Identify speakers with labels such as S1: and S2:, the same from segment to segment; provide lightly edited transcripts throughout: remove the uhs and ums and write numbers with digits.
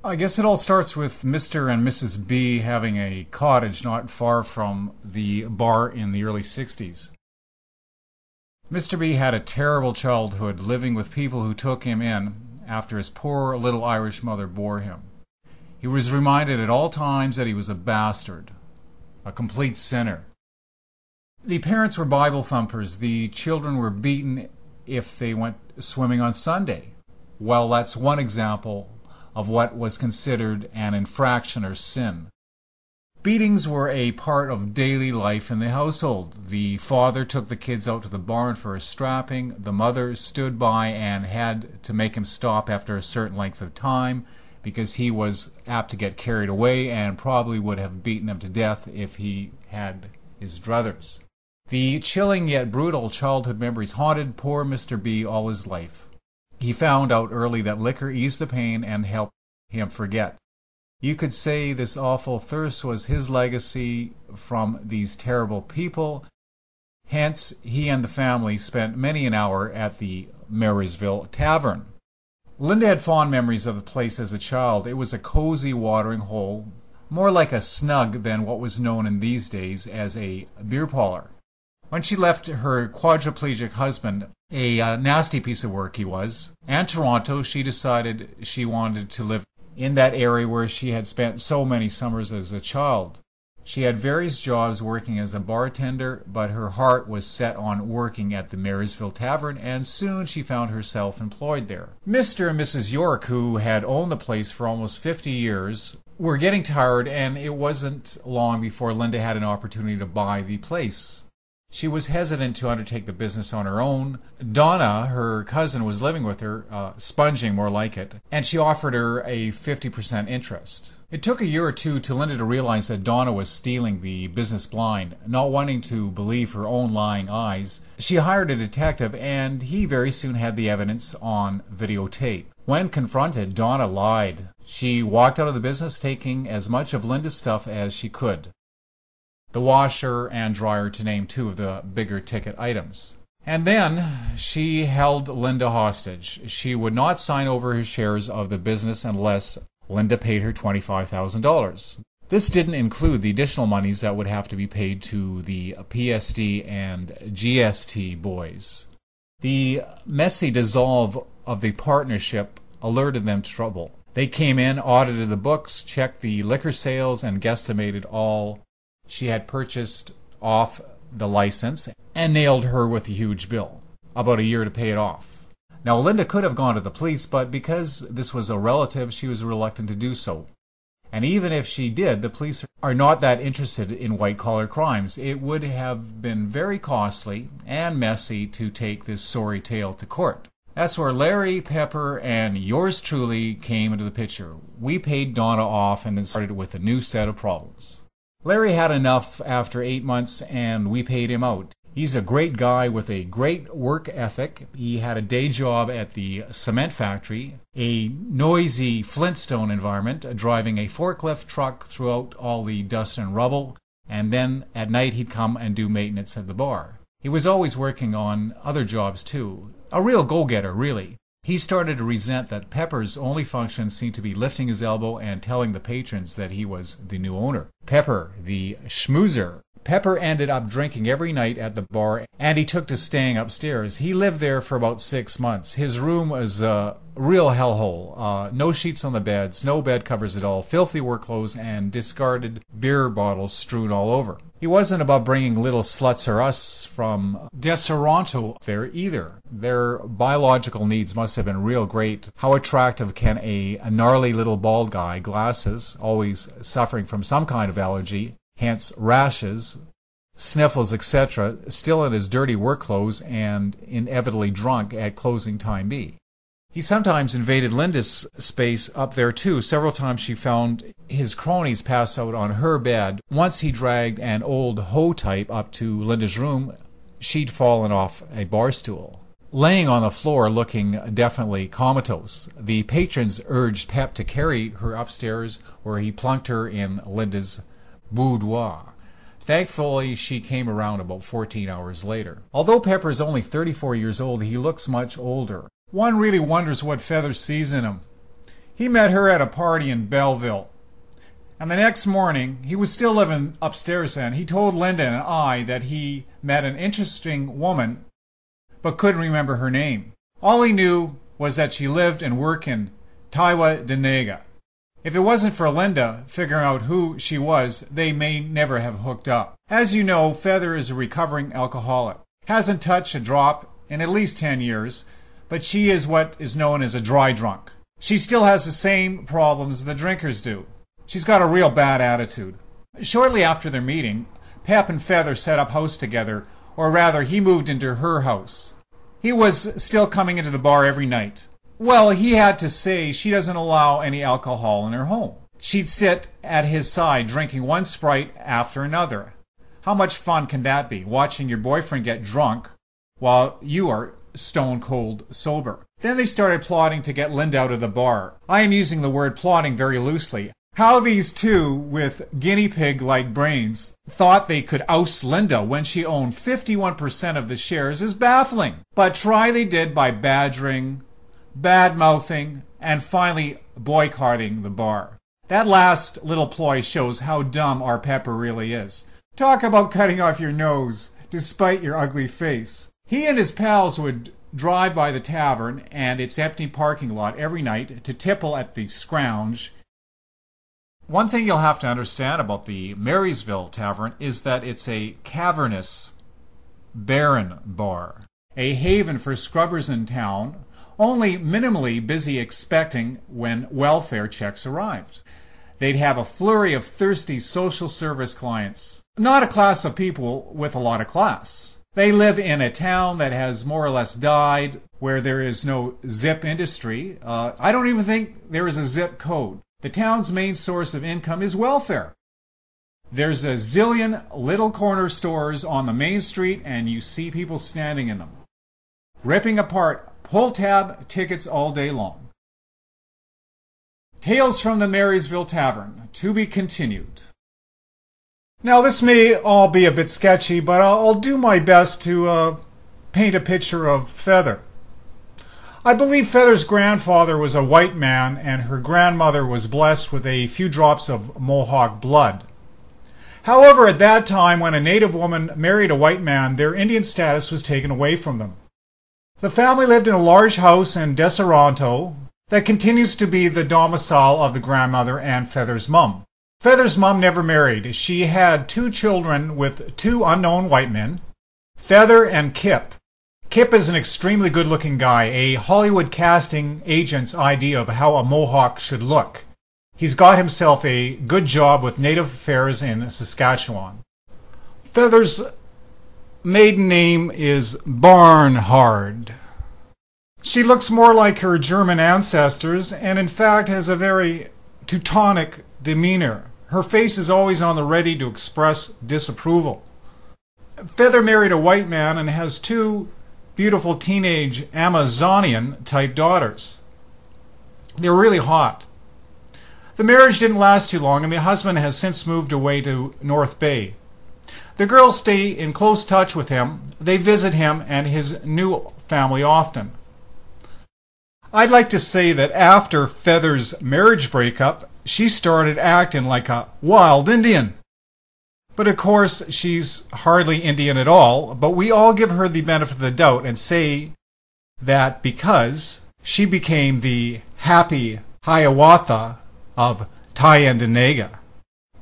S1: I guess it all starts with Mr. and Mrs. B having a cottage not far from the bar in the early 60s. Mr. B had a terrible childhood living with people who took him in after his poor little Irish mother bore him. He was reminded at all times that he was a bastard, a complete sinner. The parents were Bible thumpers. The children were beaten if they went swimming on Sunday. Well, that's one example of what was considered an infraction or sin. Beatings were a part of daily life in the household. The father took the kids out to the barn for a strapping. The mother stood by and had to make him stop after a certain length of time because he was apt to get carried away and probably would have beaten them to death if he had his druthers. The chilling yet brutal childhood memories haunted poor Mr. B all his life. He found out early that liquor eased the pain and helped him forget. You could say this awful thirst was his legacy from these terrible people. Hence, he and the family spent many an hour at the Marysville Tavern. Linda had fond memories of the place as a child. It was a cozy watering hole, more like a snug than what was known in these days as a beer parlor. When she left her quadriplegic husband, a nasty piece of work he was, and Toronto, she decided she wanted to live in that area where she had spent so many summers as a child. She had various jobs working as a bartender, but her heart was set on working at the Marysville Tavern, and soon she found herself employed there. Mr. and Mrs. York, who had owned the place for almost 50 years, were getting tired, and it wasn't long before Linda had an opportunity to buy the place. She was hesitant to undertake the business on her own. Donna, her cousin, was living with her, sponging more like it, and she offered her a 50% interest. It took a year or two to Linda to realize that Donna was stealing the business blind. Not wanting to believe her own lying eyes, she hired a detective, and he very soon had the evidence on videotape. When confronted, Donna lied. She walked out of the business taking as much of Linda's stuff as she could. The washer and dryer, to name two of the bigger ticket items. And then she held Linda hostage. She would not sign over her shares of the business unless Linda paid her $25,000. This didn't include the additional monies that would have to be paid to the PSD and GST boys. The messy dissolve of the partnership alerted them to trouble. They came in, audited the books, checked the liquor sales, and guesstimated all she had purchased off the license, and nailed her with a huge bill. About a year to pay it off. Now, Linda could have gone to the police, but because this was a relative, she was reluctant to do so. And even if she did, the police are not that interested in white-collar crimes. It would have been very costly and messy to take this sorry tale to court. That's where Larry, Pepper, and yours truly came into the picture. We paid Donna off and then started with a new set of problems. Larry had enough after 8 months, and we paid him out. He's a great guy with a great work ethic. He had a day job at the cement factory, a noisy Flintstone environment, driving a forklift truck throughout all the dust and rubble, and then at night he'd come and do maintenance at the bar. He was always working on other jobs too. A real go-getter, really. He started to resent that Pepper's only function seemed to be lifting his elbow and telling the patrons that he was the new owner. Pepper, the schmoozer. Pepper ended up drinking every night at the bar, and he took to staying upstairs. He lived there for about 6 months. His room was a real hellhole. No sheets on the beds, no bed covers at all, filthy work clothes, and discarded beer bottles strewn all over. He wasn't about bringing little sluts or us from Toronto there either. Their biological needs must have been real great. How attractive can a gnarly little bald guy, glasses, always suffering from some kind of allergy, hence rashes, sniffles, etc., still in his dirty work clothes and inevitably drunk at closing time be? He sometimes invaded Linda's space up there too. Several times she found his cronies pass out on her bed. Once he dragged an old hoe type up to Linda's room. She'd fallen off a bar stool, laying on the floor looking definitely comatose. The patrons urged Pep to carry her upstairs, where he plunked her in Linda's boudoir. Thankfully, she came around about 14 hours later. Although Pepper is only 34 years old, he looks much older. One really wonders what Feather sees in him. He met her at a party in Belleville. And the next morning, he was still living upstairs then, he told Linda and I that he met an interesting woman but couldn't remember her name. All he knew was that she lived and worked in Tavern-The. If it wasn't for Linda figuring out who she was, they may never have hooked up. As you know, Feather is a recovering alcoholic. Hasn't touched a drop in at least 10 years, but she is what is known as a dry drunk. She still has the same problems the drinkers do. She's got a real bad attitude. Shortly after their meeting, Pep and Feather set up house together, or rather, he moved into her house. He was still coming into the bar every night. Well, he had to say she doesn't allow any alcohol in her home. She'd sit at his side drinking one Sprite after another. How much fun can that be, watching your boyfriend get drunk while you are stone cold sober? Then they started plotting to get Linda out of the bar. I am using the word plotting very loosely. How these two, with guinea pig-like brains, thought they could oust Linda when she owned 51% of the shares is baffling. But try they did by badgering, bad-mouthing, and finally boycotting the bar. That last little ploy shows how dumb our Pepper really is. Talk about cutting off your nose, despite your ugly face. He and his pals would drive by the tavern and its empty parking lot every night to tipple at the scrounge. One thing you'll have to understand about the Marysville Tavern is that it's a cavernous, barren bar, a haven for scrubbers in town, only minimally busy expecting when welfare checks arrived. They'd have a flurry of thirsty social service clients, not a class of people with a lot of class. They live in a town that has more or less died, where there is no zip industry. I don't even think there is a zip code. The town's main source of income is welfare. There's a zillion little corner stores on the main street, and you see people standing in them, ripping apart pull-tab tickets all day long. Tales from the Marysville Tavern, to be continued. Now, this may all be a bit sketchy, but I'll do my best to paint a picture of Feather. I believe Feather's grandfather was a white man, and her grandmother was blessed with a few drops of Mohawk blood. However, at that time, when a native woman married a white man, their Indian status was taken away from them. The family lived in a large house in Deseronto that continues to be the domicile of the grandmother and Feather's mum. Feather's mum never married. She had 2 children with 2 unknown white men, Feather and Kip. Kip is an extremely good-looking guy, a Hollywood casting agent's idea of how a Mohawk should look. He's got himself a good job with Native Affairs in Saskatchewan. Feather's maiden name is Barnhard. She looks more like her German ancestors, and in fact has a very Teutonic demeanor. Her face is always on the ready to express disapproval. Feather married a white man and has 2 beautiful teenage Amazonian-type daughters. They're really hot. The marriage didn't last too long, and the husband has since moved away to North Bay. The girls stay in close touch with him. They visit him and his new family often. I'd like to say that after Feather's marriage breakup, she started acting like a wild Indian. But of course, she's hardly Indian at all, but we all give her the benefit of the doubt and say that because she became the happy Hiawatha of Thayendanegea.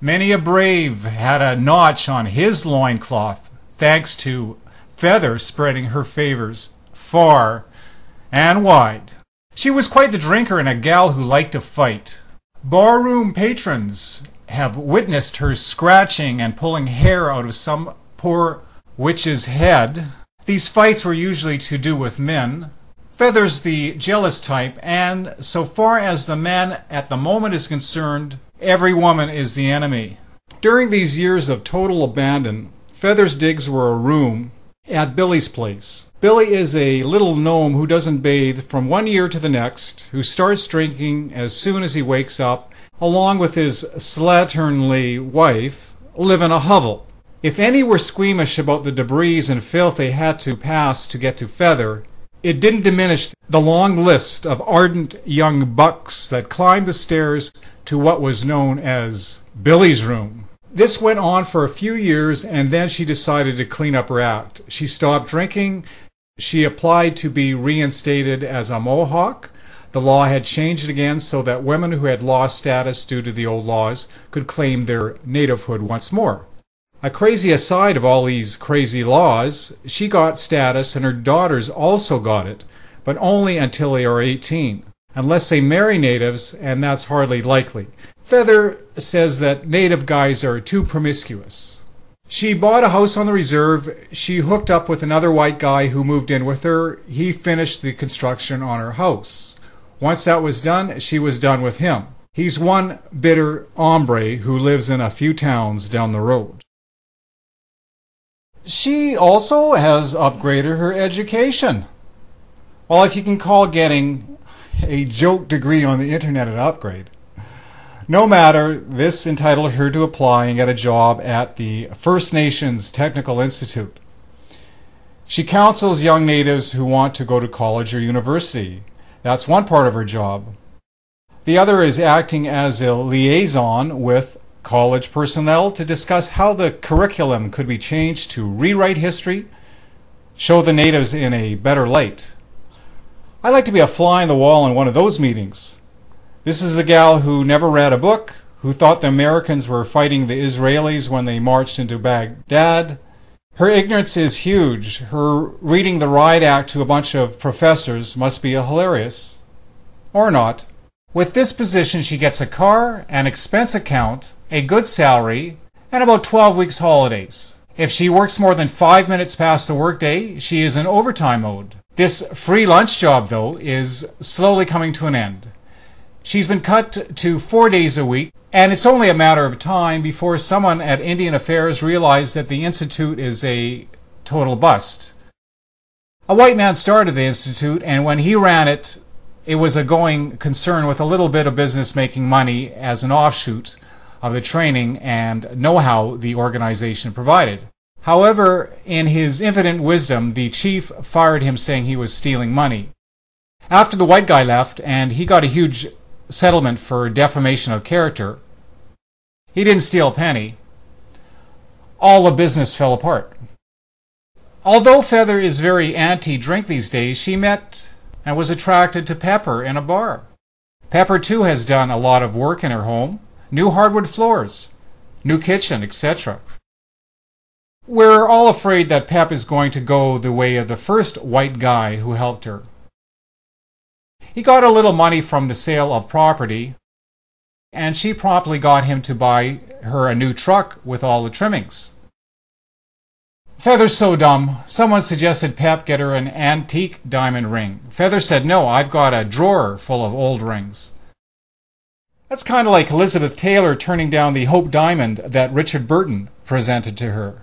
S1: Many a brave had a notch on his loincloth, thanks to Feather spreading her favors far and wide. She was quite the drinker and a gal who liked to fight. Barroom patrons have witnessed her scratching and pulling hair out of some poor witch's head. These fights were usually to do with men. Feather's the jealous type, and so far as the man at the moment is concerned, every woman is the enemy. During these years of total abandon, Feather's digs were a room at Billy's place. Billy is a little gnome who doesn't bathe from one year to the next, who starts drinking as soon as he wakes up, along with his slatternly wife, live in a hovel. If any were squeamish about the debris and filth they had to pass to get to Feather, it didn't diminish the long list of ardent young bucks that climbed the stairs to what was known as Billy's room. This went on for a few years, and then she decided to clean up her act. She stopped drinking. She applied to be reinstated as a Mohawk. The law had changed again so that women who had lost status due to the old laws could claim their nativehood once more. A crazy aside of all these crazy laws, she got status and her daughters also got it, but only until they are 18, unless they marry natives, and that's hardly likely. Feather says that native guys are too promiscuous. She bought a house on the reserve. She hooked up with another white guy who moved in with her. He finished the construction on her house. Once that was done, she was done with him. He's one bitter hombre who lives in a few towns down the road. She also has upgraded her education. Well, if you can call getting a joke degree on the internet an upgrade. No matter, this entitled her to apply and get a job at the First Nations Technical Institute. She counsels young natives who want to go to college or university. That's one part of her job. The other is acting as a liaison with college personnel to discuss how the curriculum could be changed to rewrite history, show the natives in a better light. I'd like to be a fly on the wall in one of those meetings. This is a gal who never read a book, who thought the Americans were fighting the Israelis when they marched into Baghdad. Her ignorance is huge. Her reading the Riot Act to a bunch of professors must be hilarious. Or not. With this position, she gets a car, an expense account, a good salary, and about 12 weeks holidays. If she works more than 5 minutes past the workday, she is in overtime mode. This free lunch job, though, is slowly coming to an end. She's been cut to 4 days a week, and it's only a matter of time before someone at Indian Affairs realized that the Institute is a total bust. A white man started the Institute, and when he ran it, it was a going concern with a little bit of business making money as an offshoot of the training and know-how the organization provided. However, in his infinite wisdom, the chief fired him saying he was stealing money. After the white guy left, and he got a huge settlement for defamation of character, he didn't steal a penny. All the business fell apart. Although Feather is very anti-drink these days, she met and was attracted to Pepper in a bar. Pepper, too, has done a lot of work in her home. New hardwood floors, new kitchen, etc. We're all afraid that Pep is going to go the way of the first white guy who helped her. He got a little money from the sale of property, and she promptly got him to buy her a new truck with all the trimmings. Feather's so dumb. Someone suggested Pep get her an antique diamond ring. Feather said, "No, I've got a drawer full of old rings." That's kind of like Elizabeth Taylor turning down the Hope diamond that Richard Burton presented to her.